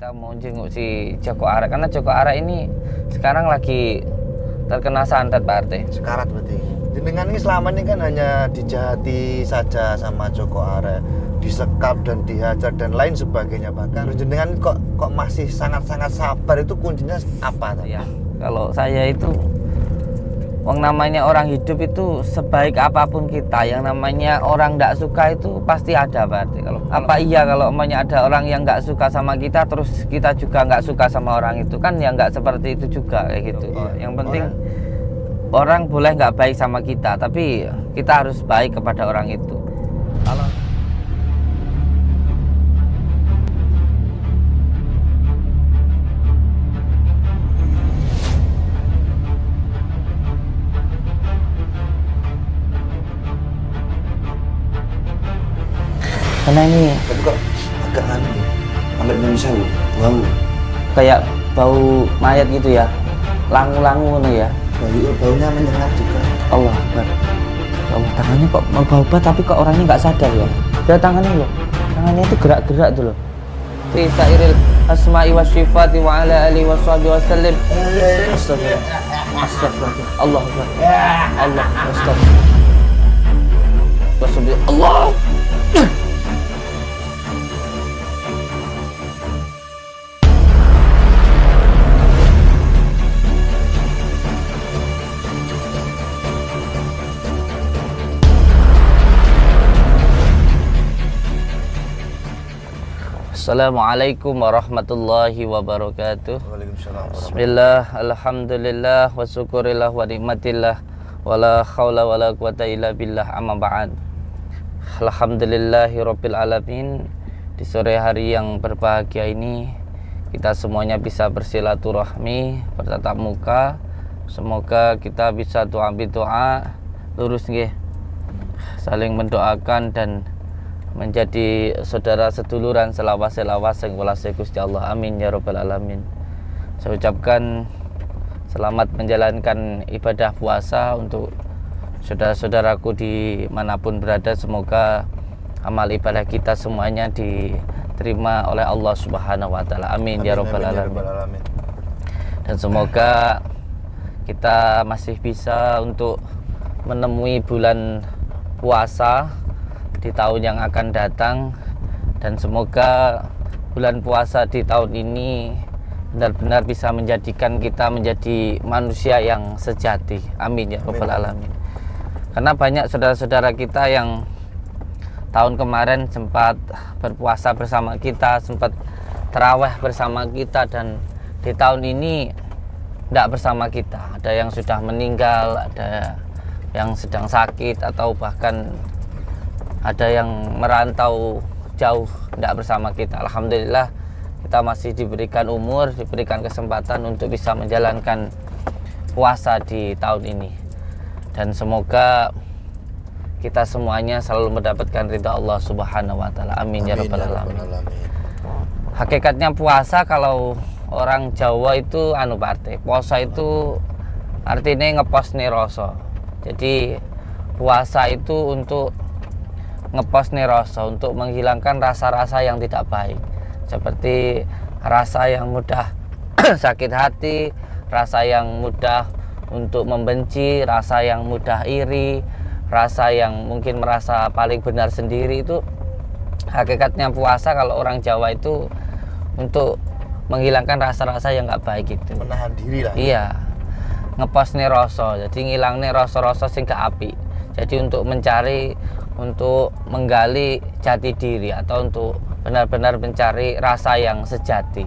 kita mau jenguk si Joko Arek karena Joko Arek ini sekarang lagi terkena santet Pak RT. Sekarat berarti. Jenengan ini selama ini kan hanya dijahati saja sama Joko Arek, disekap dan dihajar dan lain sebagainya. Bahkan jenengan kok masih sangat-sangat sabar, itu kuncinya apa? Ya, kalau saya itu namanya orang hidup itu sebaik apapun kita, yang namanya orang tidak suka itu pasti ada berarti. Kalau namanya ada orang yang nggak suka sama kita, terus kita juga nggak suka sama orang itu, kan ya nggak seperti itu juga kayak gitu. Yang penting orang boleh nggak baik sama kita, tapi kita harus baik kepada orang itu. Kalau karena ini Tapi kok agak aneh ya? Sampai Indonesia loh, bau. kayak bau mayat gitu ya, langu-langu nih ya. Baunya menyengat juga. Allah Akbar. Ya Allah, tangannya kok mau bau tapi kok orangnya nggak sadar ya. Dia tangannya loh, tangannya itu gerak-gerak tuh loh. Fi sairil asma'i wa sifati wa ala alihi wa sahbihi wa sallim. Astagfirullah. Astagfirullah. Allah Akbar. Allah astagfirullah. Allah. Assalamualaikum warahmatullahi wabarakatuh. Waalaikumsalam. Bismillah, alhamdulillah, wa syukurillah, wa nikmatillah, wa la khawla wa la quwata illa billah, amma ba'd. Alhamdulillahi rabbil alamin. Di sore hari yang berbahagia ini, kita semuanya bisa bersilaturahmi, bertatap muka. Semoga kita bisa doa bidoa, lurus nggih, saling mendoakan dan menjadi saudara seduluran selawas-selawas sing welase Gusti Allah. Amin ya rabbal alamin. Saya ucapkan selamat menjalankan ibadah puasa untuk saudara-saudaraku dimanapun berada. Semoga amal ibadah kita semuanya diterima oleh Allah Subhanahu wa taala. Amin ya rabbal alamin. Dan semoga kita masih bisa untuk menemui bulan puasa di tahun yang akan datang, dan semoga bulan puasa di tahun ini benar-benar bisa menjadikan kita menjadi manusia yang sejati. Amin ya rabbal alamin. Karena banyak saudara-saudara kita yang tahun kemarin sempat berpuasa bersama kita, sempat tarawih bersama kita, dan di tahun ini tidak bersama kita. Ada yang sudah meninggal, ada yang sedang sakit, atau bahkan ada yang merantau jauh tidak bersama kita. Alhamdulillah kita masih diberikan umur, diberikan kesempatan untuk bisa menjalankan puasa di tahun ini, dan semoga kita semuanya selalu mendapatkan ridha Allah Subhanahu wa taala. Amin ya rabbal alamin. Hakikatnya puasa kalau orang Jawa itu Pak RT, puasa itu artinya ngepos nih rasa. Jadi puasa itu untuk ngepos nih rasa, untuk menghilangkan rasa-rasa yang tidak baik, seperti rasa yang mudah sakit hati, rasa yang mudah untuk membenci, rasa yang mudah iri, rasa yang mungkin merasa paling benar sendiri. Itu hakikatnya puasa kalau orang Jawa itu untuk menghilangkan rasa-rasa yang nggak baik itu. Menahan diri lah. Iya, ngepos nih rasa, jadi ngilang nih rasa-rasa sing gak apik. Jadi untuk mencari, untuk menggali jati diri, atau untuk benar-benar mencari rasa yang sejati.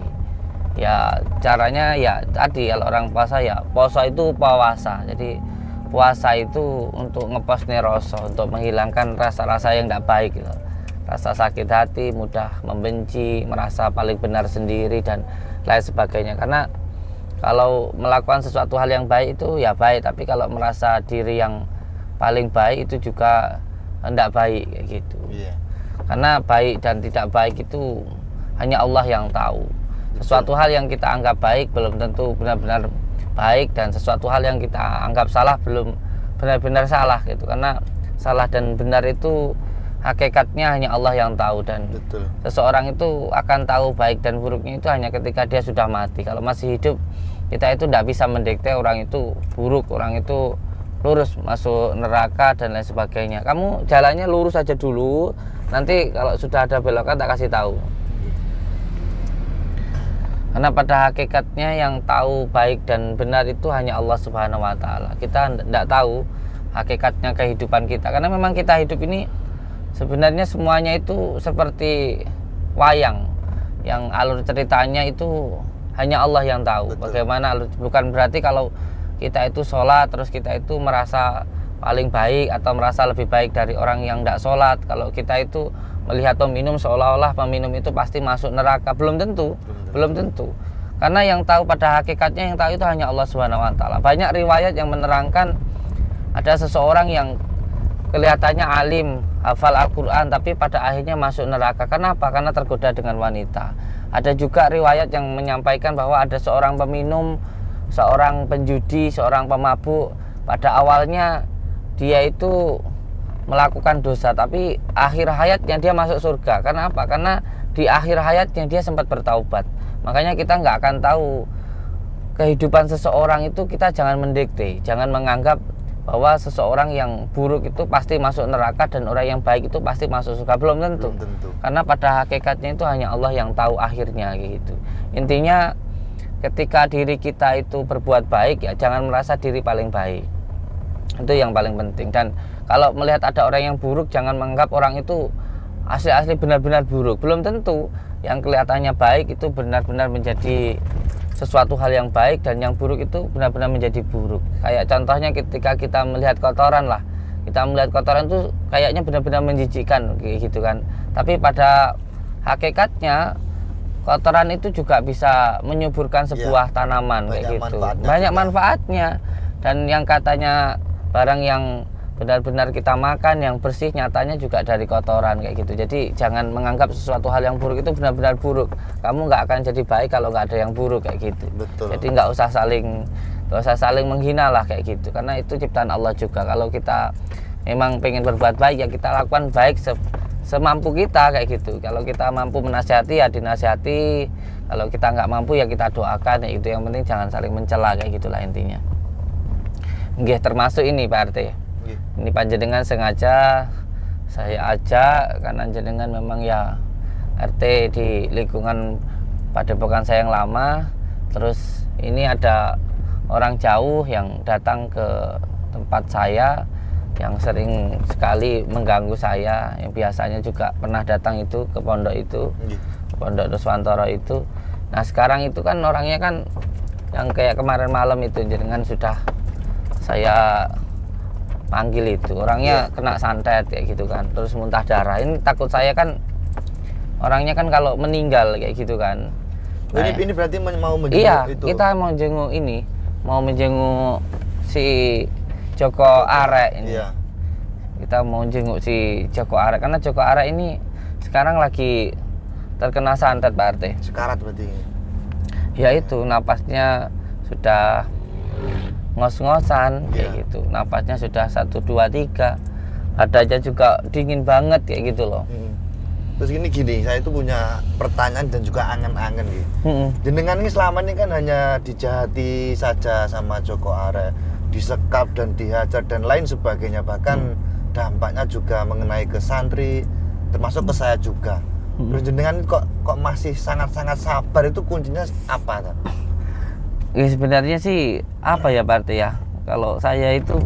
Ya caranya ya tadi, kalau orang puasa ya puasa itu puasa. Jadi puasa itu untuk ngepos nih rasa, untuk menghilangkan rasa-rasa yang tidak baik gitu. Rasa sakit hati, mudah membenci, merasa paling benar sendiri dan lain sebagainya. Karena kalau melakukan sesuatu hal yang baik itu ya baik, tapi kalau merasa diri yang paling baik itu juga tidak baik kayak gitu. Karena baik dan tidak baik itu hanya Allah yang tahu. Sesuatu hal yang kita anggap baik belum tentu benar-benar baik, dan sesuatu hal yang kita anggap salah belum benar-benar salah gitu. Karena salah dan benar itu hakikatnya hanya Allah yang tahu, dan Betul. seseorang itu akan tahu baik dan buruknya itu hanya ketika dia sudah mati. Kalau masih hidup, kita itu tidak bisa mendikte orang itu buruk, orang itu lurus masuk neraka dan lain sebagainya. Kamu jalannya lurus aja dulu, nanti kalau sudah ada belokan tak kasih tahu. Karena pada hakikatnya yang tahu baik dan benar itu hanya Allah Subhanahu wa Ta'ala. Kita tidak tahu hakikatnya kehidupan kita, karena memang kita hidup ini sebenarnya semuanya itu seperti wayang, yang alur ceritanya itu hanya Allah yang tahu. Betul. Bagaimana alur, bukan berarti kalau kita itu sholat terus kita itu merasa paling baik atau merasa lebih baik dari orang yang tidak sholat. Kalau kita itu melihat peminum seolah-olah peminum itu pasti masuk neraka, belum tentu. Karena yang tahu pada hakikatnya, yang tahu itu hanya Allah Subhanahu wa Ta'ala. Banyak riwayat yang menerangkan ada seseorang yang kelihatannya alim, hafal Al-Quran, tapi pada akhirnya masuk neraka. Kenapa? Karena tergoda dengan wanita. Ada juga riwayat yang menyampaikan bahwa ada seorang peminum, seorang penjudi, seorang pemabuk. Pada awalnya dia itu melakukan dosa, tapi akhir hayatnya dia masuk surga. Karena apa? Karena di akhir hayatnya dia sempat bertaubat. Makanya kita nggak akan tahu kehidupan seseorang itu, kita jangan mendikte, jangan menganggap bahwa seseorang yang buruk itu pasti masuk neraka dan orang yang baik itu pasti masuk surga. Belum tentu. Karena pada hakikatnya itu hanya Allah yang tahu akhirnya gitu. Intinya ketika diri kita itu berbuat baik, ya jangan merasa diri paling baik. Itu yang paling penting. Dan kalau melihat ada orang yang buruk, jangan menganggap orang itu asli-asli benar-benar buruk. Belum tentu yang kelihatannya baik itu benar-benar menjadi sesuatu hal yang baik, dan yang buruk itu benar-benar menjadi buruk. Kayak contohnya ketika kita melihat kotoran lah, kita melihat kotoran itu kayaknya benar-benar menjijikkan kayak gitu kan, tapi pada hakikatnya kotoran itu juga bisa menyuburkan sebuah tanaman kayak gitu, banyak manfaatnya. Dan yang katanya barang yang benar-benar kita makan yang bersih, nyatanya juga dari kotoran kayak gitu. Jadi jangan menganggap sesuatu hal yang buruk itu benar-benar buruk. Kamu nggak akan jadi baik kalau nggak ada yang buruk kayak gitu. Betul. Jadi nggak usah saling menghina lah kayak gitu, karena itu ciptaan Allah juga. Kalau kita memang pengen berbuat baik, ya kita lakukan baik semampu kita kayak gitu. Kalau kita mampu menasihati, ya dinasihati. Kalau kita nggak mampu, ya kita doakan kayak gitu. Yang penting jangan saling mencela kayak gitulah intinya. Nggih, termasuk ini Pak RT. Ini panjenengan sengaja saya ajak karena jenengan memang ya RT di lingkungan padepokan saya yang lama. Terus ini ada orang jauh yang datang ke tempat saya, yang sering sekali mengganggu saya, yang biasanya juga pernah datang itu ke pondok itu, pondok Nuswantoro itu. Nah sekarang itu kan orangnya kan yang kayak kemarin malam itu jenengan sudah saya panggil itu, orangnya kena santet kayak gitu kan, terus muntah darah. Ini takut saya kan, orangnya kan kalau meninggal kayak gitu kan. Nah, ini berarti mau menjenguk itu. Iya, kita mau jenguk ini, mau menjenguk si Joko Arek ini. Iya. Kita mau jenguk si Joko Arek karena Joko Arek ini sekarang lagi terkena santet Pak RT. Sekarat berarti. Ya itu, napasnya sudah ngos-ngosan kayak gitu, napasnya sudah 1, 2, 3, badannya juga dingin banget kayak gitu loh. Terus gini, saya itu punya pertanyaan dan juga angen-angen gitu. Jenengan ini selama ini kan hanya dijahati saja sama Joko Arek, disekap dan dihajar dan lain sebagainya, bahkan dampaknya juga mengenai ke santri, termasuk ke saya juga. Terus jenengan kok masih sangat-sangat sabar, itu kuncinya apa kan? Ya sebenarnya sih apa ya Pak RT ya, kalau saya itu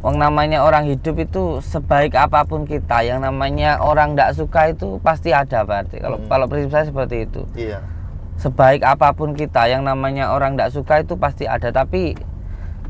namanya orang hidup itu sebaik apapun kita, yang namanya orang tidak suka itu pasti ada Pak RT. Kalau prinsip saya seperti itu. Iya. Sebaik apapun kita, yang namanya orang tidak suka itu pasti ada. Tapi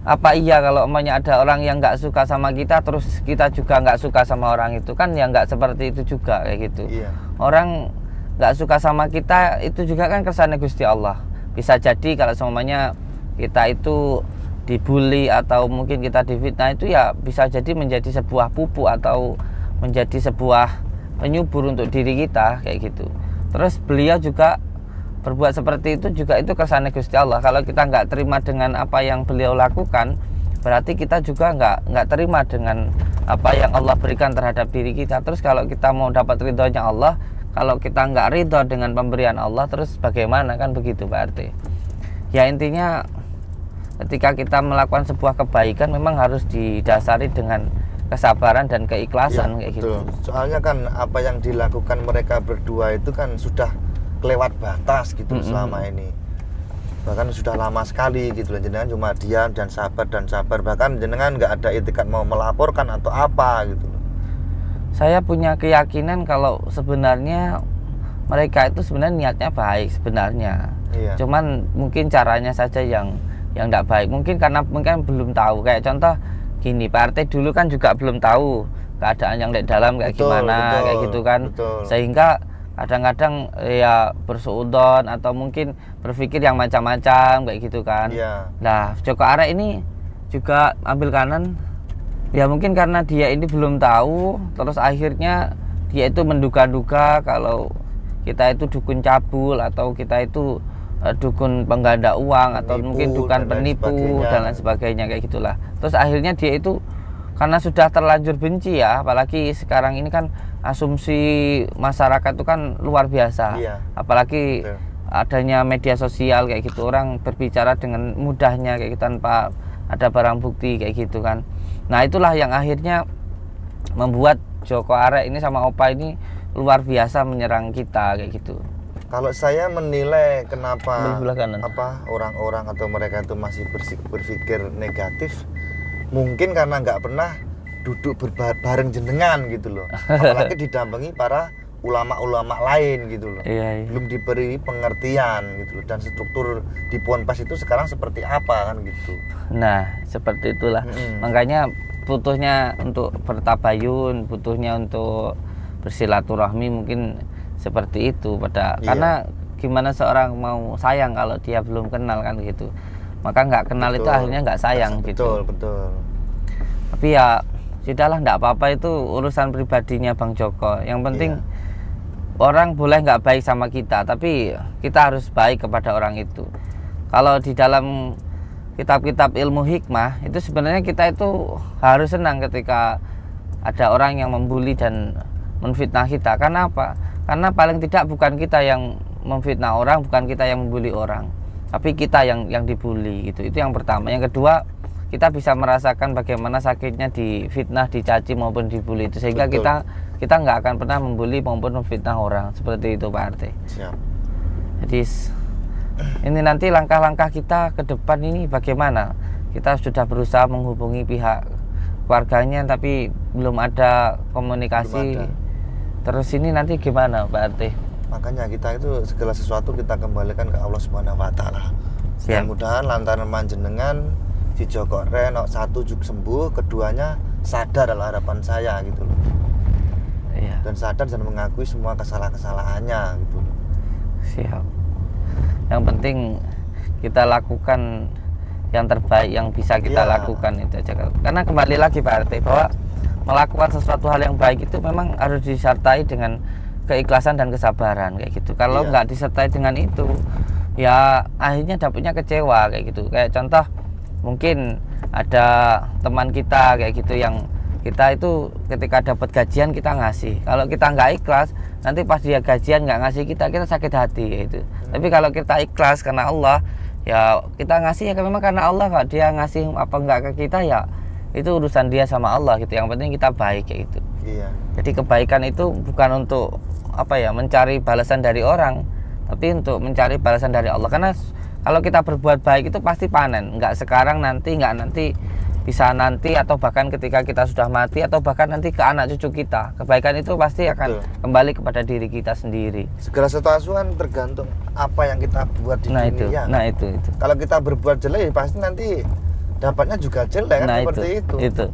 apa iya kalau namanya ada orang yang nggak suka sama kita, terus kita juga nggak suka sama orang itu, kan ya nggak seperti itu juga kayak gitu. Iya. Orang nggak suka sama kita itu juga kan kersane Gusti Allah. Bisa jadi kalau semuanya kita itu dibully atau mungkin kita difitnah, itu ya bisa jadi menjadi sebuah pupuk atau menjadi sebuah penyubur untuk diri kita kayak gitu. Terus beliau juga berbuat seperti itu juga, itu kersane Gusti Allah. Kalau kita nggak terima dengan apa yang beliau lakukan, berarti kita juga nggak terima dengan apa yang Allah berikan terhadap diri kita. Terus kalau kita mau dapat ridhonya Allah, kalau kita nggak ridho dengan pemberian Allah, terus bagaimana, kan begitu Pak RT. Ya intinya ketika kita melakukan sebuah kebaikan memang harus didasari dengan kesabaran dan keikhlasan, ya, kayak betul. gitu. Soalnya kan apa yang dilakukan mereka berdua itu kan sudah kelewat batas gitu selama ini. Bahkan sudah lama sekali gitu loh, jenengan cuma diam dan sabar, bahkan jenengan nggak ada itikat mau melaporkan atau apa gitu loh. Saya punya keyakinan kalau sebenarnya mereka itu sebenarnya niatnya baik sebenarnya. Iya. Cuman mungkin caranya saja yang tidak baik. Mungkin karena mungkin belum tahu. Kayak contoh gini, Pak RT dulu kan juga belum tahu keadaan yang di dalam kayak gimana, kayak gitu kan. Betul. Sehingga kadang-kadang ya bersuudzon atau mungkin berpikir yang macam-macam kayak gitu kan. Iya. Nah, Joko Arek ini juga ambil kanan. Ya mungkin karena dia ini belum tahu, terus akhirnya dia itu menduga-duga kalau kita itu dukun cabul atau kita itu dukun pengganda uang atau Penipu, mungkin dukun dan lain penipu sebagainya. dan lain sebagainya kayak gitulah. Terus akhirnya dia itu karena sudah terlanjur benci ya, apalagi sekarang ini kan asumsi masyarakat itu kan luar biasa. Iya. Apalagi Betul. adanya media sosial kayak gitu, orang berbicara dengan mudahnya kayak gitu tanpa ada barang bukti kayak gitu kan. Nah itulah yang akhirnya membuat Joko Arek ini sama Opa ini luar biasa menyerang kita kayak gitu. Kalau saya menilai kenapa Belah kanan. orang-orang atau mereka itu masih berpikir negatif, mungkin karena nggak pernah duduk bareng jenengan gitu loh. Apalagi didampingi para ulama-ulama lain gitu loh. Iya. Belum diberi pengertian gitu loh. Dan struktur di Ponpes itu sekarang seperti apa kan gitu. Nah seperti itulah. Makanya butuhnya untuk bertabayun, butuhnya untuk bersilaturahmi mungkin seperti itu pada karena gimana seorang mau sayang kalau dia belum kenal kan gitu. Maka nggak kenal itu akhirnya nggak sayang gitu. Betul. Tapi ya sudahlah, nggak apa-apa, itu urusan pribadinya Bang Joko. Yang penting orang boleh nggak baik sama kita, tapi kita harus baik kepada orang itu. Kalau di dalam kitab-kitab ilmu hikmah itu sebenarnya kita itu harus senang ketika ada orang yang membuli dan menfitnah kita. Karena apa? Karena paling tidak bukan kita yang memfitnah orang, bukan kita yang membuli orang, tapi kita yang dibully gitu. Itu yang pertama. Yang kedua, kita bisa merasakan bagaimana sakitnya difitnah, dicaci maupun dibully itu, sehingga kita nggak akan pernah membuli maupun memfitnah orang. Seperti itu Pak RT. Siap. Jadi ini nanti langkah-langkah kita ke depan ini bagaimana? Kita sudah berusaha menghubungi pihak keluarganya tapi belum ada komunikasi. Belum ada. Terus ini nanti gimana Pak RT? Makanya kita itu segala sesuatu kita kembalikan ke Allah Subhanahu wa taala. Mudah-mudahan lantaran panjenengan si Joko Arek satu juga sembuh, keduanya sadar dalam harapan saya gitu loh. Iya. Dan sadar dan mengakui semua kesalahan-kesalahannya gitu loh. Siap. Yang penting kita lakukan yang terbaik yang bisa kita lakukan itu aja. Karena kembali lagi Pak RT bahwa melakukan sesuatu hal yang baik itu memang harus disertai dengan keikhlasan dan kesabaran kayak gitu. Kalau nggak disertai dengan itu, ya akhirnya dapatnya kecewa kayak gitu. Kayak contoh mungkin ada teman kita kayak gitu yang kita itu ketika dapat gajian kita ngasih. Kalau kita nggak ikhlas, nanti pas dia gajian nggak ngasih kita sakit hati gitu. Tapi kalau kita ikhlas karena Allah, ya kita ngasih ya memang karena Allah. Kalau dia ngasih apa enggak ke kita ya itu urusan dia sama Allah gitu. Yang penting kita baik kayak gitu. Iya. Jadi kebaikan itu bukan untuk apa ya, mencari balasan dari orang, tapi untuk mencari balasan dari Allah. Karena kalau kita berbuat baik itu pasti panen, nggak sekarang nanti, nggak nanti, bisa nanti atau bahkan ketika kita sudah mati atau bahkan nanti ke anak cucu kita. Kebaikan itu pasti akan kembali kepada diri kita sendiri. Segala sesuatu kan tergantung apa yang kita buat di dunia. Nah itu. Kalau kita berbuat jelek pasti nanti dapatnya juga jelek kan, seperti itu. Gitu.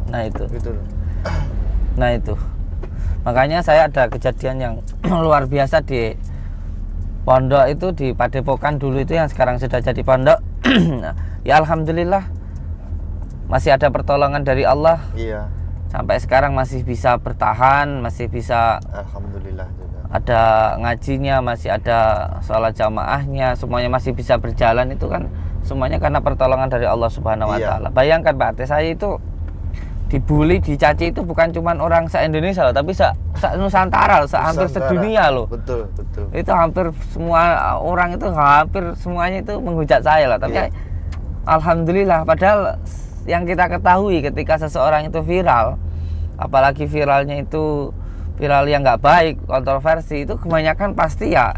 Nah itu. Makanya saya ada kejadian yang luar biasa di pondok itu, di Padepokan dulu itu yang sekarang sudah jadi pondok. Ya alhamdulillah masih ada pertolongan dari Allah. Iya. Sampai sekarang masih bisa bertahan, masih bisa, alhamdulillah juga. Ada ngajinya, masih ada sholat jamaahnya, semuanya masih bisa berjalan. Itu kan semuanya karena pertolongan dari Allah Subhanahu wa Iya. taala. Bayangkan Pak RT, saya itu dibully, dicaci itu bukan cuma orang se-Indonesia loh, tapi se-Nusantara loh, hampir Nusantara. sedunia loh. Betul. Itu hampir semua orang itu hampir semuanya itu menghujat saya lah. Tapi Iya. alhamdulillah, padahal yang kita ketahui ketika seseorang itu viral, apalagi viralnya itu viral yang nggak baik, kontroversi, itu kebanyakan pasti ya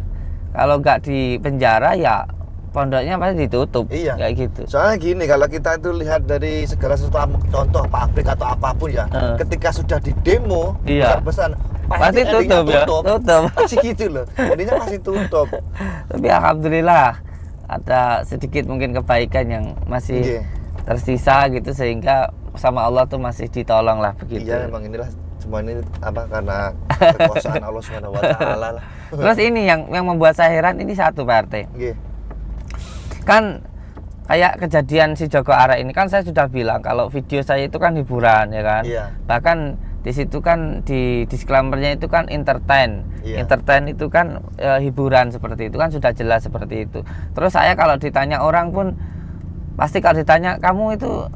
kalau nggak di penjara ya pondoknya pasti ditutup. Iya. Kayak gitu. Soalnya gini, kalau kita itu lihat dari segala sesuatu, contoh pabrik atau apapun ya, ketika sudah di demo Iya. besar-besaran Pasti endingnya tutup ya, tutup. Pasti gitu loh, endingnya pasti tutup. Tapi alhamdulillah ada sedikit mungkin kebaikan yang masih Iya. tersisa gitu, sehingga sama Allah tuh masih ditolong lah begitu. Iya, memang inilah semua ini apa karena kekuasaan Allah Subhanahu wa taala lah. Terus ini yang membuat saya heran ini satu Pak RT. Nggih. Kan kayak kejadian si Joko Ara ini kan saya sudah bilang kalau video saya itu kan hiburan ya kan. Iya. Bahkan di situ kan di disclaimer-nya itu kan entertain. Iya. Entertain itu kan hiburan seperti itu kan sudah jelas seperti itu. Terus saya kalau ditanya orang pun pasti kalau ditanya kamu itu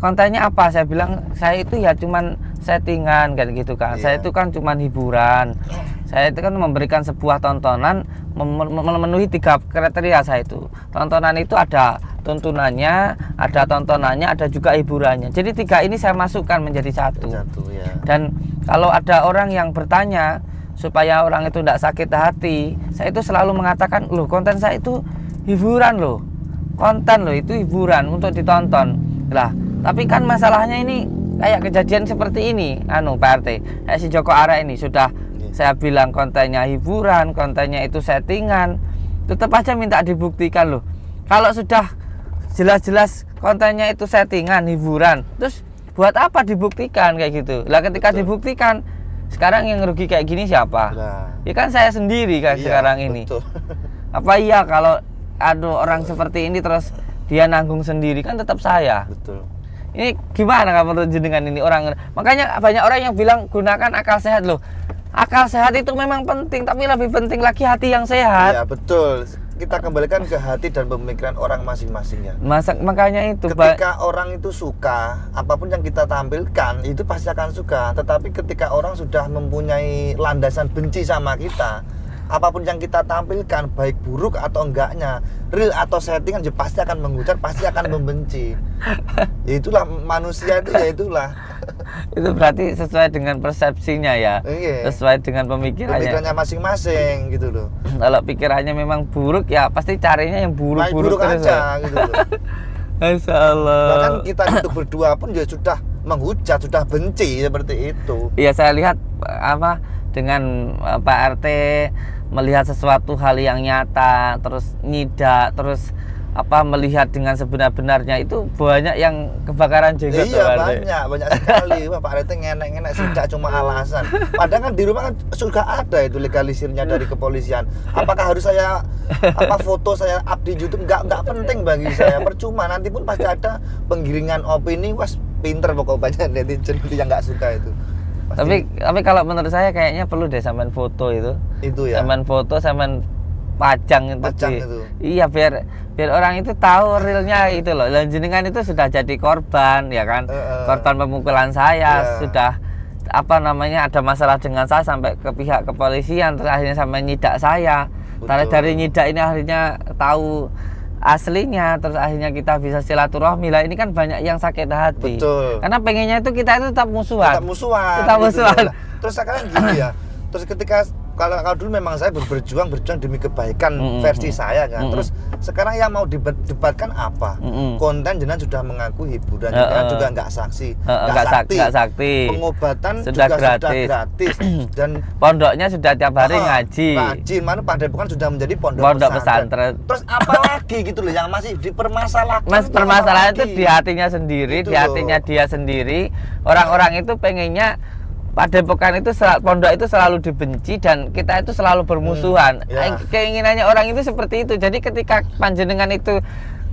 kontennya apa, saya bilang saya itu ya cuman settingan kan gitu kan. Iya. Saya itu kan cuman hiburan. Saya itu kan memberikan sebuah tontonan memenuhi 3 kriteria saya itu. Tontonan itu ada tuntunannya, ada tontonannya, ada juga hiburannya. Jadi 3 ini saya masukkan menjadi satu. Ya. Dan kalau ada orang yang bertanya supaya orang itu tidak sakit hati, saya itu selalu mengatakan, loh konten saya itu hiburan loh. Konten loh itu hiburan untuk ditonton. Lah, tapi kan masalahnya ini kayak kejadian seperti ini, Pak RT. Kayak si Joko Ara ini sudah saya bilang kontennya hiburan, kontennya itu settingan, tetap aja minta dibuktikan loh. Kalau sudah jelas-jelas kontennya itu settingan, hiburan, terus buat apa dibuktikan kayak gitu? Lah ketika dibuktikan, sekarang yang rugi kayak gini siapa? Nah. Ya kan saya sendiri kan Iya, sekarang ini. betul. Apa iya kalau ada orang seperti ini terus dia nanggung sendiri, kan tetap saya. Betul. Ini gimana kamu menurut jenengan ini orang? Makanya banyak orang yang bilang gunakan akal sehat loh. Akal sehat itu memang penting, tapi lebih penting lagi hati yang sehat. Iya, betul. Kita kembalikan ke hati dan pemikiran orang masing-masing ya. Makanya itu Ketika orang itu suka, apapun yang kita tampilkan itu pasti akan suka. Tetapi ketika orang sudah mempunyai landasan benci sama kita, apapun yang kita tampilkan, baik buruk atau enggaknya, real atau settingan, ya pasti akan menghujat, pasti akan membenci. Ya itulah manusia itu, ya itulah. itu berarti sesuai dengan persepsinya ya. Iya. Sesuai dengan pemikirannya. Pemikirannya masing-masing gitu loh. Kalau pikirannya memang buruk ya pasti carinya yang Baik buruk-buruk buruk terus. aja gitu loh. Masya Allah. Bahkan kita itu berdua pun ya sudah menghujat, sudah benci seperti itu. Iya, saya lihat dengan Pak RT melihat sesuatu hal yang nyata, terus nyidak, terus melihat dengan sebenar-benarnya, itu banyak yang kebakaran jenggot. Iya, banyak sekali. Wah, Pak RT ngenek-ngenek tidak cuma alasan. Padahal kan di rumah kan sudah ada itu legalisirnya dari kepolisian. Apakah harus saya foto saya up di YouTube? Enggak penting bagi saya. Percuma, nanti pun pasti ada penggiringan opini. Was pinter pokoknya netizen yang nggak suka itu. Pasti. Tapi kalau menurut saya kayaknya perlu deh sampean foto itu. Itu ya. Sampean foto, sampean pajang itu. Itu. Iya, biar orang itu tahu realnya itu loh. Dan jenengan itu sudah jadi korban ya kan. Korban pemukulan saya, sudah ada masalah dengan saya sampai ke pihak kepolisian, terus akhirnya sampai nyidak saya. Dari nyidak ini akhirnya tahu aslinya, terus akhirnya kita bisa silaturahmi lah. Ini kan banyak yang sakit hati. Betul. Karena pengennya itu kita itu tetap musuhan. Tetap musuhan. Terus sekarang gini ya. Terus ketika kalau dulu memang saya berjuang demi kebaikan versi saya kan. Terus sekarang yang mau didebatkan apa? Konten jenengan sudah mengaku hiburan, juga nggak saksi, nggak sakti. Pengobatan sudah juga gratis. sudah gratis. Dan pondoknya sudah tiap hari ngaji. Mana Padepokan sudah menjadi pondok pesantren. Terus apa lagi gitu loh yang masih dipermasalahkan? Permasalahan itu di hatinya sendiri, di hatinya dia sendiri. Orang-orang itu pengennya Padepokan itu pondok itu selalu dibenci dan kita itu selalu bermusuhan. Keinginannya orang itu seperti itu. Jadi ketika panjenengan itu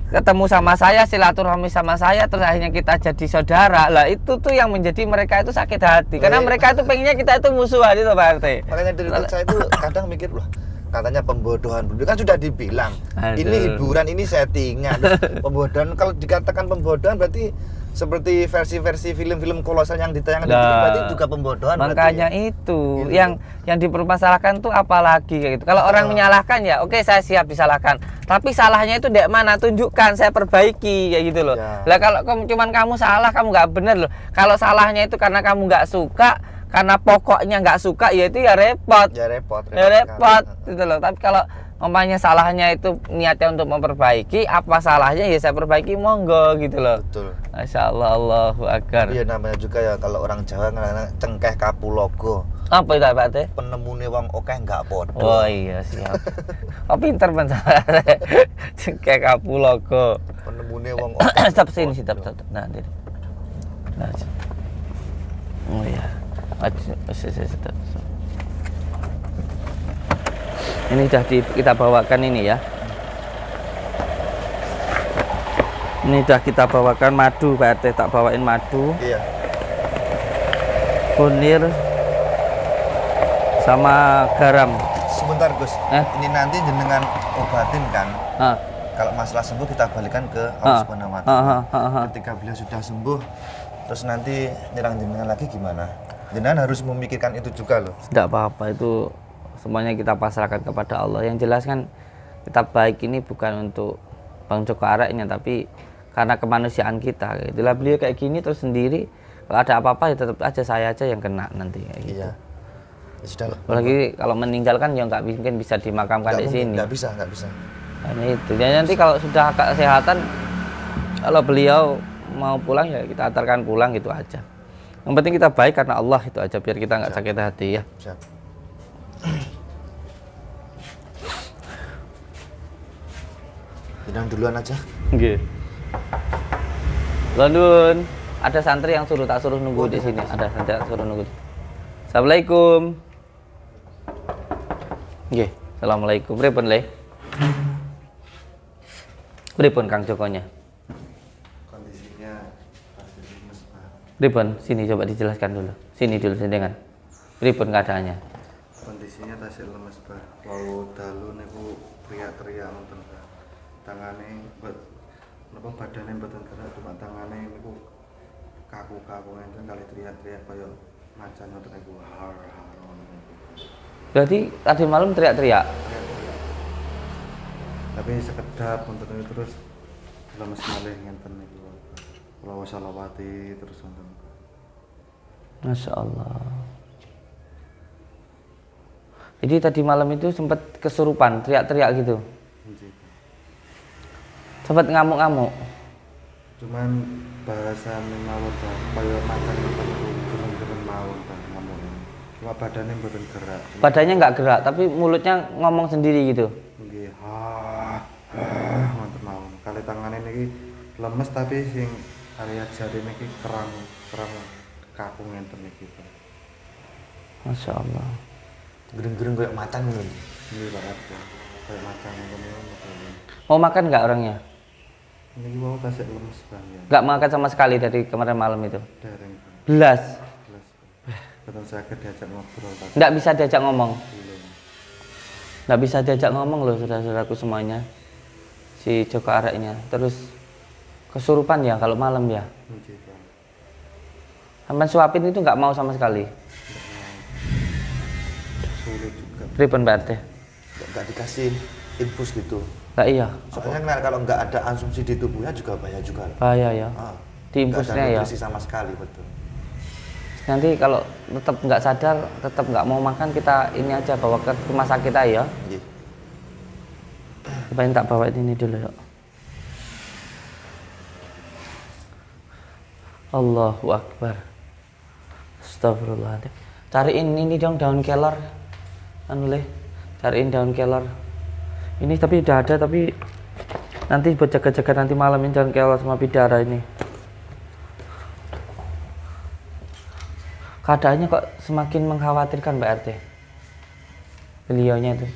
ketemu sama saya, silaturahmi sama saya, terus akhirnya kita jadi saudara, lah itu tuh yang menjadi mereka itu sakit hati. Karena mereka itu pengennya kita itu musuhan itu Pak RT. Makanya dari saya itu kadang mikir loh, katanya pembodohan kan sudah dibilang. Aduh. Ini hiburan, ini settingan. Pembodohan, kalau dikatakan pembodohan berarti seperti versi-versi film-film kolosal yang ditayangkan di TV berarti juga pembodohan. Makanya berarti, itu gitu. yang dipermasalahkan tuh apalagi kayak gitu. Kalau orang menyalahkan ya oke, saya siap disalahkan. Tapi salahnya itu di mana? Tunjukkan, saya perbaiki kayak gitu loh. Ya. Lah kalau cuman kamu salah, kamu nggak bener loh. Kalau salahnya itu karena kamu nggak suka, karena pokoknya nggak suka, ya itu ya repot. Ya repot Gitu loh. Tapi kalau umpamanya salahnya itu niatnya untuk memperbaiki, apa salahnya ya saya perbaiki, monggo gitu loh. Betul. Masya Allah, Allahu Akbar. Iya, namanya juga ya kalau orang Jawa ngarana cengkeh kapulogo. Apa itu Pak Teh? Penemune wong akeh nggak podo. Oh iya, siap. Oh pinter bentar. Cengkeh kapulogo. Penemune wong akeh. Stop sini, stop. Nah, ini. Nah. Oh iya. Stop. Ini sudah kita bawakan ini ya. Ini sudah kita bawakan madu, Pak RT, tak bawain madu. Iya. Kunir sama garam. Sebentar Gus. Ini nanti jenengan obatin kan. Ah. Kalau masalah sembuh kita balikan ke Allah Subhanahu wa Ta'ala. Ketika beliau sudah sembuh, terus nanti nyerang jenengan lagi gimana? Jenengan harus memikirkan itu juga loh. Tidak apa-apa, itu semuanya kita pasrahkan kepada Allah. Yang jelas kan kita baik ini bukan untuk Bang Joko Areknya, tapi karena kemanusiaan kita. Itulah beliau kayak gini terus sendiri. Kalau ada apa-apa ya tetap aja saya aja yang kena nanti kayak gitu. Iya. Ya sudah loh. Apalagi kalau meninggalkan ya nggak mungkin bisa dimakamkan di sini. Nggak bisa. Hanya itu. Dan nanti kalau sudah kesehatan, kalau beliau mau pulang ya kita antarkan pulang gitu aja. Yang penting kita baik karena Allah, itu aja, biar kita nggak sakit hati ya. Siap. Jenengan duluan aja. Nggih. London, ada santri yang tak suruh nunggu di sini. Ada santri yang suruh nunggu. Assalamualaikum. Nggih, assalamualaikum. Pripun le? Pripun Kang Jokonya? Kondisinya masih lemes, Pak. Pripun? Sini coba dijelaskan dulu. Sini dulu sendengan. Pripun keadaannya? Kondisinya tasih lemes, Pak. Wau dalu niku teriak-teriak nonton, Pak. Tangane napa badane mboten gerak, cuma tangane niku kaku-kaku ngenten kali teriak-teriak kaya macan ngoten niku. Har. Berarti tadi malam teriak-teriak. Tapi sekedap nonton niku terus lemes malih ngenten niku. Kula salawati terus nonton. Masya Allah. Jadi tadi malam itu sempat kesurupan, teriak-teriak gitu. Nggih. Sempat ngamuk-ngamuk. Cuman bahasa mawon Pak, kaya macan ngoten niku gerem-gerem mawon Pak ngamuk. Cuma badannya mboten gerak. Badannya nggak gerak, tapi mulutnya ngomong sendiri gitu. Nggih, mantep mawon. Kali tangane niki lemes tapi sing area jari niki kerang kaku ngenten niki. Masya Allah. Gereng-gereng kayak macan ngono. Nggih Pak RT. Kayak macan ngenten niku. Mau makan nggak orangnya? Niki mau tasik lemes Bang ya. Nggak makan sama sekali dari kemarin malam itu. Dereng Bang. Belas. Jelas. Betul sakit diajak ngobrol Pak. Nggak bisa diajak ngomong. Belum. Nggak bisa diajak ngomong loh saudara-saudaraku semuanya. Si Joko Areknya. Terus kesurupan ya kalau malam ya. Nggih Bang. Sampai suapin itu nggak mau sama sekali. Sulit juga. Pripun Pak RT? Nggak dikasih infus gitu. Nggak iya. Soalnya kan kalau nggak ada asumsi di tubuhnya juga bahaya juga. Bahaya ya. Di Nggak infusnya ada ya. nutrisi sama sekali, betul. Nanti kalau tetap nggak sadar, tetap nggak mau makan, kita ini aja bawa ke rumah sakit aja ya. Nggih. Cobain tak bawa ini dulu yuk. Allahu Akbar. Astagfirullahaladzim. Cariin ini dong daun kelor. Anu leh. Cariin daun kelor. Ini tapi udah ada, tapi nanti buat jaga-jaga nanti malam ini daun kelor sama bidara ini. Keadaannya kok semakin mengkhawatirkan Mbak RT. Beliaunya itu.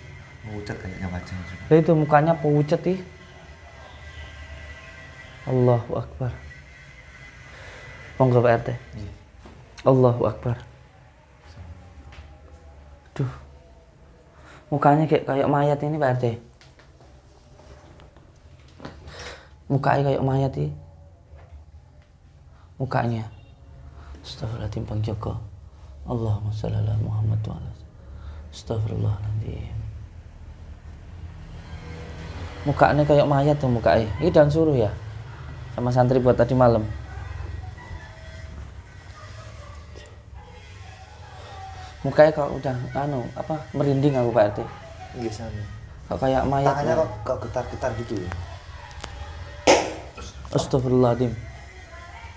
Mengucat kayaknya macan juga. Lah itu mukanya pucet ih. Allahu Akbar. Monggo Pak RT. Iya. Allahu Akbar. Duh. Mukanya kayak mayat ini Pak RT. Mukanya kayak mayat ini. Mukanya. Astagfirullahaladzim Bang Joko. Allahumma sholli ala Muhammad wa ala. Astagfirullahaladzim. Mukanya kayak mayat tuh mukanya. Ini dan suruh ya. Sama santri buat tadi malam. Mukanya kalau udah merinding aku Pak RT. Iya sama. Kok kayak mayat. Tangannya kok getar-getar gitu ya. Astagfirullahaladzim.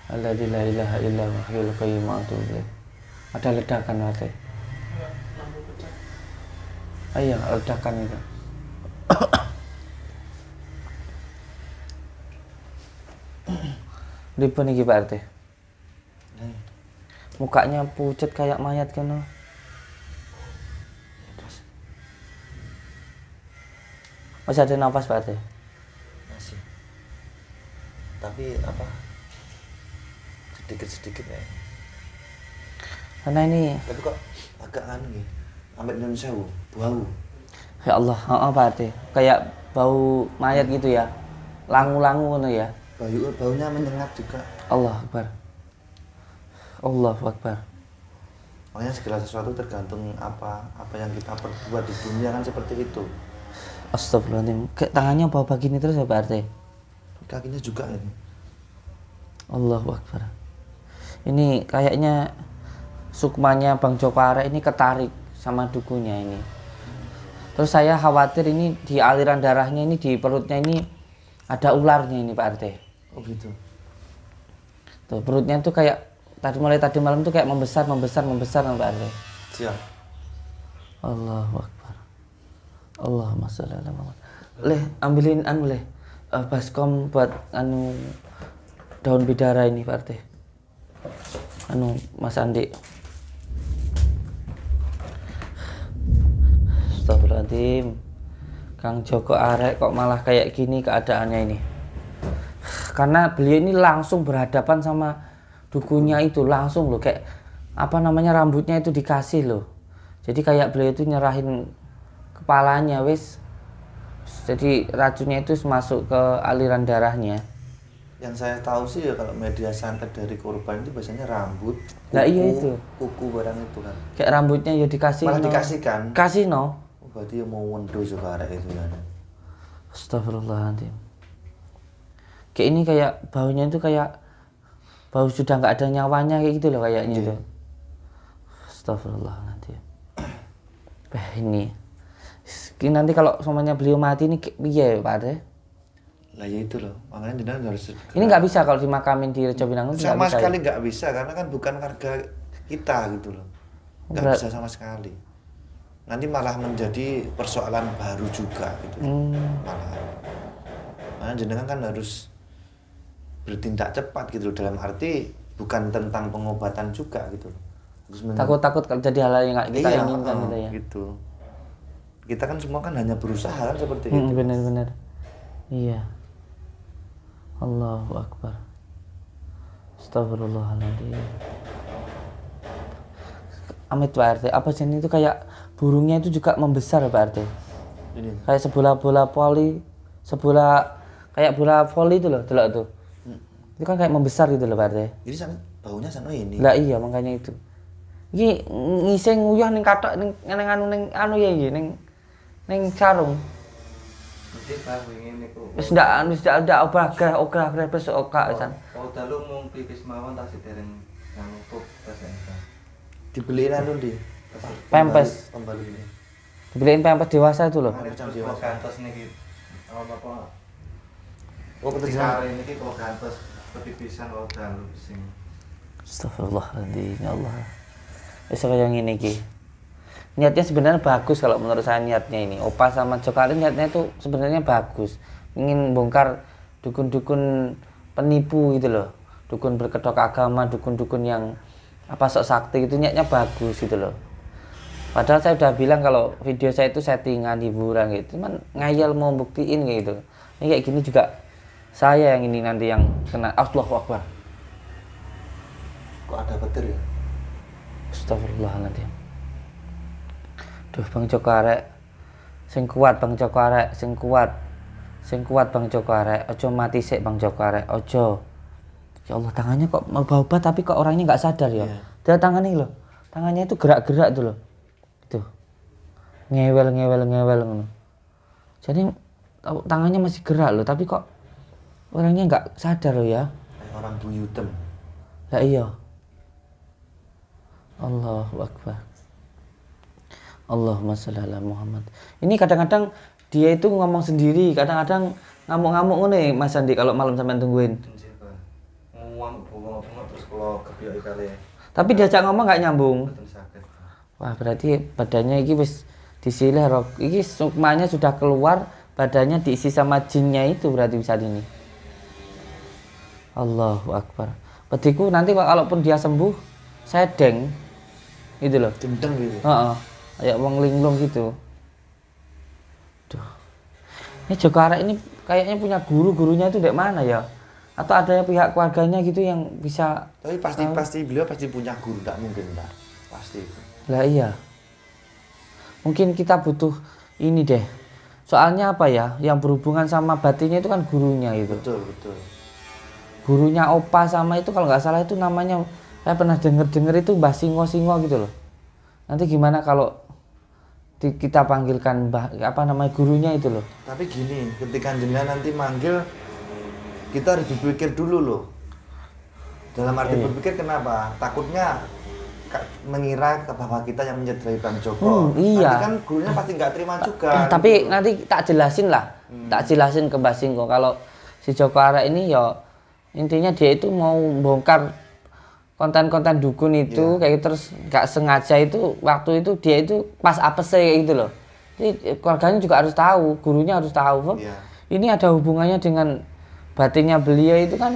Alladzi la ilaha illa huwal hayyul qayyum wa atubu ilaih. Ada ledakan Pak RT. Iya, ledakan itu. Ribu nih Pak RT. Mukanya pucat kayak mayat kan. Masih ada nafas Pak RT? Masih. Tapi apa? Sedikit-sedikit ya. Karena ini Tapi kok agak anu ya. Ambil Indonesia bau. ya Allah, Pak RT. Kayak bau mayat gitu ya. Langu-langu ngono ya. Baunya menyengat juga. Allah Akbar. Allahu Akbar. Makanya segala sesuatu tergantung apa yang kita perbuat di dunia kan seperti itu. Astagfirullahaladzim. Tangannya bau begini terus ya Pak RT? Kakinya juga ini. Allahu Akbar. Ini kayaknya sukmanya Bang Joko Arek ini ketarik sama dukunya ini. Terus saya khawatir ini di aliran darahnya ini, di perutnya ini ada ularnya ini Pak RT. Oh gitu. Tuh perutnya tuh kayak mulai tadi malam tuh kayak membesar Pak RT. Siap. Allahu Akbar. Allahumma sholli ala Muhammad. Leh, ambilin leh. Baskom buat daun bidara ini Pak RT. Mas Andi. Astagfirullahaladzim. Kang Joko Arek kok malah kayak gini keadaannya ini. Karena beliau ini langsung berhadapan sama dukunya itu langsung loh, kayak rambutnya itu dikasih loh. Jadi kayak beliau itu nyerahin kepalanya wis. Jadi racunnya itu masuk ke aliran darahnya. Yang saya tahu sih ya kalau media santet dari korban itu biasanya rambut, Lah iya itu. kuku barang itu kan. Kayak rambutnya ya dikasih. Malah dikasihkan. Kasih no. Oh, berarti ya mau wendo juga arek itu kan. Astagfirullahaladzim. Kayak ini kayak baunya itu kayak bau sudah nggak ada nyawanya kayak gitu loh kayaknya itu. Astagfirullahaladzim. Ini nanti kalau semuanya beliau mati ini piye Pak RT? Lah ya itu loh, makanya jenengan harus Ini nggak bisa kalau dimakamin di Rejo Binangun. sama bisa, sekali ya? nggak bisa karena kan bukan warga kita gitu loh. Nggak bisa sama sekali. Nanti malah menjadi persoalan baru juga gitu. Malah. Makanya jenengan kan harus bertindak cepat gitu loh, dalam arti bukan tentang pengobatan juga gitu loh. Takut-takut kalau jadi hal yang nggak kita inginkan gitu ya. Gitu. Kita kan semua kan hanya berusaha kan seperti itu. Benar-benar. Iya. Allahu Akbar. Astagfirullahaladzim. Amit Pak RT, apa sih itu kayak burungnya itu juga membesar Pak RT? Ini. Kayak bola voli itu loh, delok tuh. Itu kan kayak membesar gitu loh Pak RT. Jadi sampai baunya sana ini. Lah iya makanya itu. Iki ngising nguyah ning kathok ning ya iki ning sarung. Jadi Pak wingi niku. Wis ndak okrah wis oka pisan. Kalau dalu mung pipis mawon tas dereng nutup tas entar. Dibeliin anu di Pempes. kembali ini. Dibeliin pempes dewasa itu loh. Kok kantos niki apa? Oh, keterjemah. Hari niki kok kantos pepipisan kalau dalu sing. Astagfirullahaladzim, ya Allah. Wis kaya ngene iki. Niatnya sebenarnya bagus kalau menurut saya niatnya ini. Opa sama Jokari niatnya itu sebenarnya bagus. Ingin bongkar dukun-dukun penipu gitu loh. Dukun berkedok agama, dukun-dukun yang sok sakti itu niatnya bagus gitu loh. Padahal saya udah bilang kalau video saya itu settingan hiburan gitu. Cuman ngayal mau buktiin gitu. Ini kayak gini juga saya yang ini nanti yang kena. Allahu Akbar. Kok ada petir ya? Astagfirullahaladzim. Duh Bang Joko Arek, Sing kuat Bang Joko arek, sing kuat. Sing kuat Bang Joko arek, ojo mati sik Bang Joko arek, ojo. Ya Allah, tangannya kok berubah tapi kok orangnya nggak sadar ya. Iya. Dia tangannya loh. Tangannya itu gerak-gerak tuh loh. Itu. Ngewel ngono. Jadi tangannya masih gerak loh, tapi kok orangnya nggak sadar loh ya. Kayak orang buyutem. Lah iya. Allahu Akbar. Allahumma sholli ala Muhammad. Ini kadang-kadang dia itu ngomong sendiri, kadang-kadang ngamuk-ngamuk ngono ya Mas Andi kalau malam sampean tungguin. Ngomong terus kalau kebiak kali. Tapi diajak ngomong nggak nyambung. Mboten saged. Wah, berarti badannya iki wis disilih rok. Iki sukmanya sudah keluar, badannya diisi sama jinnya itu berarti bisa ini. Allahu Akbar. Petiku nanti kalaupun dia sembuh, saya deng. Gitu loh. Gendeng gitu. Heeh. Kayak wong linglung gitu. Duh. Ini Joko Arek ini kayaknya punya gurunya itu dari mana ya? Atau ada pihak keluarganya gitu yang bisa. Tapi pasti beliau pasti punya guru, enggak mungkin enggak. Pasti. Lah iya. Mungkin kita butuh ini deh. Soalnya apa ya? Yang berhubungan sama batinnya itu kan gurunya itu. Betul. Gurunya Opa sama itu kalau nggak salah itu namanya, saya pernah denger itu Mbah Singo gitu loh. Nanti gimana kalau kita panggilkan gurunya itu loh. Tapi gini, ketika jenengan nanti manggil, kita harus berpikir dulu loh. Dalam arti berpikir kenapa? Takutnya mengira bahwa kita yang mencederai Bang Joko. Iya. Nanti kan gurunya pasti nggak terima juga. Tapi gitu. nanti tak jelasin lah. Tak jelasin ke Mbah Singo kalau si Joko Arek ini ya intinya dia itu mau bongkar konten-konten dukun itu kayak gitu, terus nggak sengaja itu waktu itu dia itu pas apes kayak gitu loh. Jadi keluarganya juga harus tahu, gurunya harus tahu. Iya. Ini ada hubungannya dengan batinnya beliau itu kan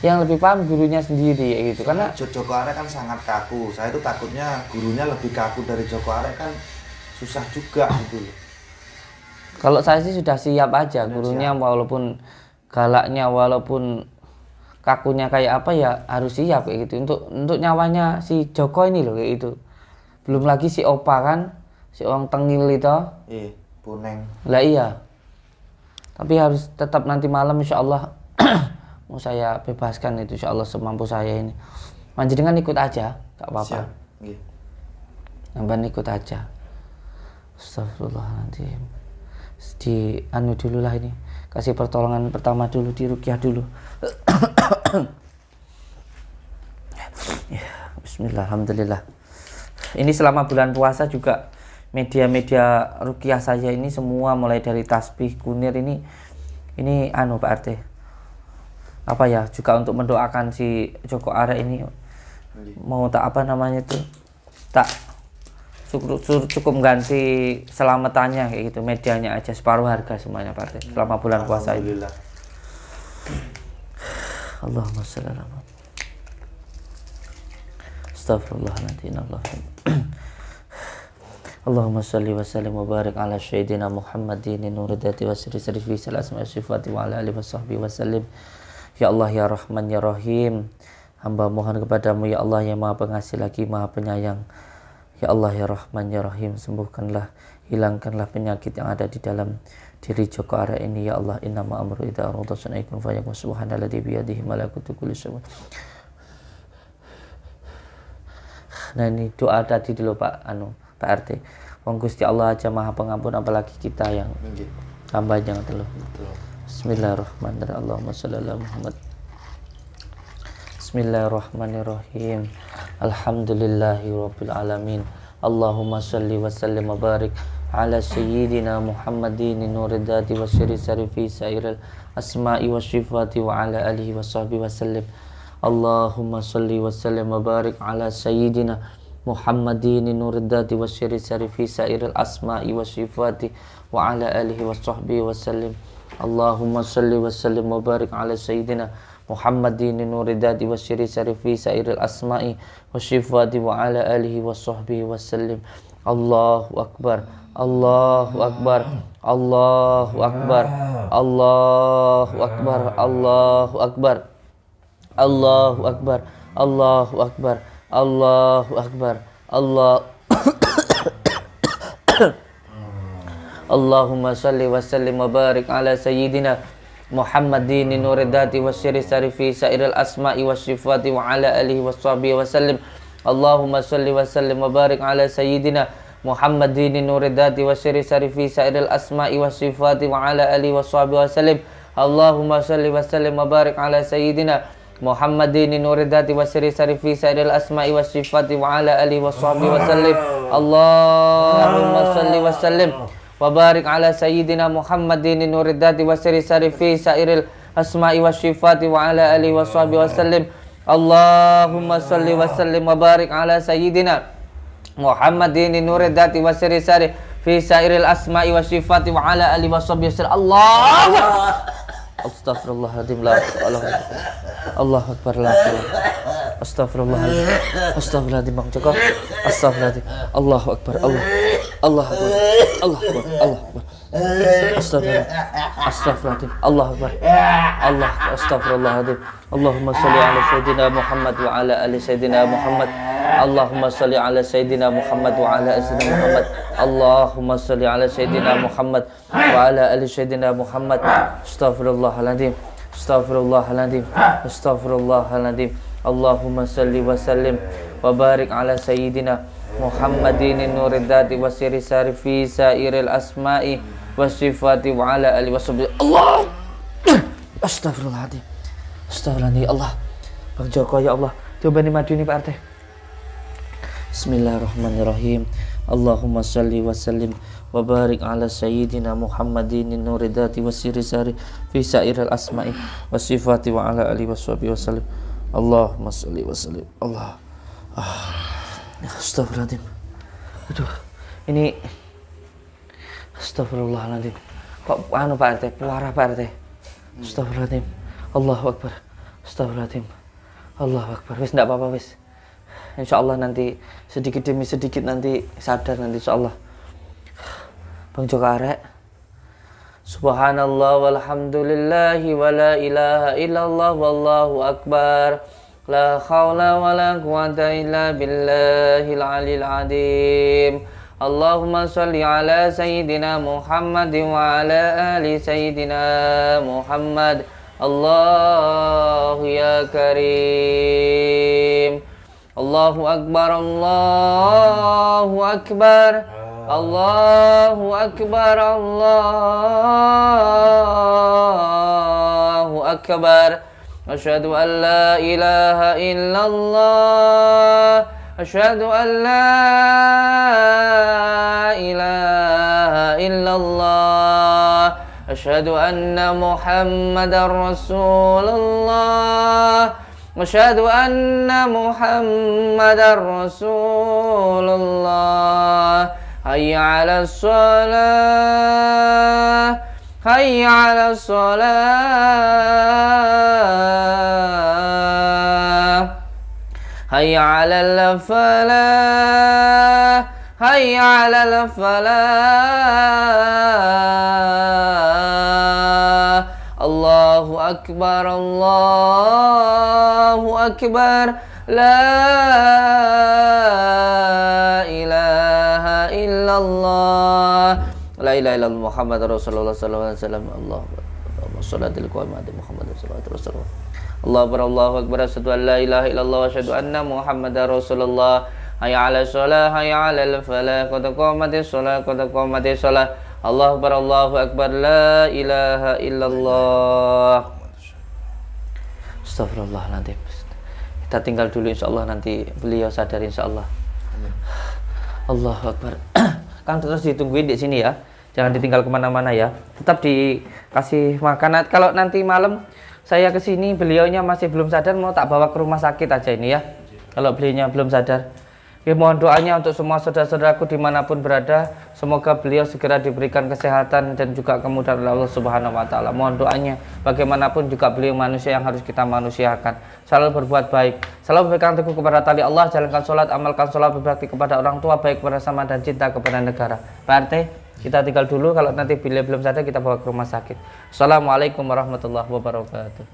yang lebih paham gurunya sendiri kayak gitu. Karena Joko Arek kan sangat kaku. Saya itu takutnya gurunya lebih kaku dari Joko Arek kan susah juga gitu loh. kalau saya sih sudah siap aja gurunya, walaupun galaknya, walaupun kakunya kayak apa ya harus siap kayak gitu untuk nyawanya si Joko ini loh kayak gitu. Belum lagi si Opa kan, si orang tengil itu. Puneng. Lah iya. Tapi harus tetap nanti malam insyaallah mau saya bebaskan itu insyaallah semampu saya ini. Panjenengan ikut aja, enggak apa-apa. Nggih. Nambahan ikut aja. Astagfirullahaladzim. Di anu dulu lah ini. Kasih pertolongan pertama dulu, di ruqyah dulu. Ya, bismillah, alhamdulillah. Ini selama bulan puasa juga media-media ruqyah saya ini semua mulai dari tasbih, kunir ini anu Pak RT. Apa ya, juga untuk mendoakan si Joko Arek ini mau tak apa namanya itu. Tak cukup ganti selamatannya kayak gitu, medianya aja separuh harga semuanya Pak RT selama bulan puasa ini. Alhamdulillah. Allahumma sholli ala Muhammad. Astaghfirullahaladzim. Allahumma sholli wa sallim wa barik ala sayyidina Muhammadin nuridati wa sirri fi salasma sifati wa ala alihi wa sahbihi wa sallim. Ya Allah ya Rahman ya Rahim, hamba mohon kepadamu ya Allah yang Maha Pengasih lagi Maha Penyayang. Ya Allah ya Rahman ya Rahim, sembuhkanlah, hilangkanlah penyakit yang ada di dalam diri Joko Arek ini ya Allah. Innama amru idza arada syai'un fayakun, subhanalladzi biyadihi malakutu kulli syai'. Nah ini doa tadi dulu Pak RT. Wong Gusti Allah aja Maha Pengampun, apalagi kita yang hambanya dulu. Bismillahirrahmanirrahim. Allahumma sholli ala Muhammad. Bismillahirrahmanirrahim. Alhamdulillahirabbil alamin. Allahumma sholli wa sallim wa barik ala sayyidina Muhammadin nuridati wa syiri sarifi sairil asma'i wa syifati wa ala alihi wa sahbihi wa sallim. Allahumma sholli wa sallim wa barik ala sayyidina Muhammadin nuridati wa syiri sarifi sairil asma'i wa syifati wa ala alihi wa sahbihi wa sallim. Allahumma sholli wa sallim wa barik ala sayyidina Muhammadin nuridati wa syiri sarifi sairil asma'i wa syifati wa ala alihi wa sahbihi wa sallim. Allahu Akbar, Allahu Akbar, Allahu Akbar, Allahu Akbar, Allahu Akbar, Allahu Akbar, Allahu Akbar, Allahu Akbar, Allah. Allahumma salli wa sallim wa barik ala sayyidina Muhammadin nuridati wa syiri sarifi sairil asma'i wa syifati wa ala alihi wa sahbihi wa sallim. Allahumma salli wa sallim wa barik ala sayyidina Muhammadin nuridati wa syiri sarifi sairil asma'i wa syifati wa ala alihi wa sahbihi wa sallim. Allahumma salli wa sallim wa barik ala sayyidina Muhammadin nuridati wa syiri sarifi sairil asma'i wa syifati wa ala alihi wa sahbihi wa sallim. Allahumma salli wa sallim wa barik ala sayyidina Muhammadin nuridati wa syiri sarifi sairil asma'i wa syifati wa ala alihi wa sahbihi wa sallim. Allahumma salli wa sallim wa barik ala sayyidina Muhammadin nuridati wa syiri sarifi sairil asma'i wa syifati wa ala alihi wa sahbihi wa sallim. Astaghfirullahaladzim, la ilaha Allahu akbar, la ilaha Astaghfirullahaladzim, astaghfirullahaladzim, Bang Joko, astaghfirullahaladzim, Allahu akbar, Allah akbar, Allah akbar, Allah akbar, astaghfirullahaladzim, Allahu akbar, Allah, astaghfirullahaladzim. Allahumma salli ala sayyidina Muhammad wa ala ali sayyidina Muhammad. Allahumma salli ala sayyidina Muhammad wa ala ali sayyidina Muhammad. Allahumma salli ala sayyidina Muhammad wa ala ali sayyidina Muhammad. Astaghfirullahaladzim, astaghfirullahaladzim, astaghfirullahaladzim. Allahumma salli wa sallim wa barik ala sayyidina Muhammadin nuridati wa syiri sarifi sairil asma'i wa sifati wa ala alihi wa sahbihi. Allah, astaghfirullahaladzim, astaghfirullahaladzim. Allah, Bang Joko, ya Allah, coba nih maju nih Pak RT. Bismillahirrahmanirrahim. Allahumma salli wa sallim wa barik ala sayyidina Muhammadin nuridati wa syiri sarifi sairil asma'i wa sifati wa ala alihi wa sahbihi wa sallim. Allahumma salli wa sallim. Allah. Astagfirullahaladzim. Aduh, ini astagfirullahaladzim. Kok anu Pak RT, puara Pak RT. Astagfirullahaladzim. Allahu akbar. Astagfirullahaladzim. Allahu akbar. Wis enggak apa-apa wis. Insyaallah nanti sedikit demi sedikit nanti sadar nanti insyaallah. Bang Joko arek. Subhanallah walhamdulillahi wa la ilaha illallah wallahu akbar. La khawla wa la quwata illa billahil alil adim. Allahumma salli ala sayyidina Muhammad wa ala ali sayyidina Muhammad. Allahu ya karim. Allahu akbar, Allahu akbar, Allahu akbar, Allahu akbar. Asyhadu an la ilaha illallah, asyhadu an la ilaha illallah, asyhadu anna Muhammadar Rasulullah, asyhadu anna Muhammadar Rasulullah. Hayya 'alas shalah, hayya 'alas shalah, hayya 'alal falah, hayya 'alal falah. Allahu akbar, Allahu akbar, la ilaha illallah, la ilaha illallah Muhammad Rasulullah sallallahu alaihi wasallam. Allahumma shalli ala Muhammad sallallahu alaihi wasallam. Allahu akbar, asyhadu an la ilaha illallah wa asyhadu anna Muhammadar Rasulullah. Hayya 'alas shalah, hayya 'alal falah, qad qamatis shalah, qad qamatis shalah. Allahu akbar, la ilaha illallah. Astagfirullahaladzim. Kita tinggal dulu insyaallah, nanti beliau sadar insyaallah. Allahu akbar. Kang terus ditungguin di sini ya. Jangan ditinggal kemana-mana ya. Tetap dikasih makan. Kalau nanti malam saya ke sini beliaunya masih belum sadar, mau tak bawa ke rumah sakit aja ini ya. Kalau beliaunya belum sadar. Ya, mohon doanya untuk semua saudara-saudaraku dimanapun berada, semoga beliau segera diberikan kesehatan dan juga kemudahan oleh Allah Subhanahu wa Ta'ala. Mohon doanya, bagaimanapun juga beliau manusia yang harus kita manusiakan. Selalu berbuat baik, selalu berpegang teguh kepada tali Allah, jalankan sholat, amalkan sholat, berbakti kepada orang tua, baik kepada sama dan cinta kepada negara. Pak RT, kita tinggal dulu, kalau nanti beliau belum sadar kita bawa ke rumah sakit. Assalamualaikum warahmatullahi wabarakatuh.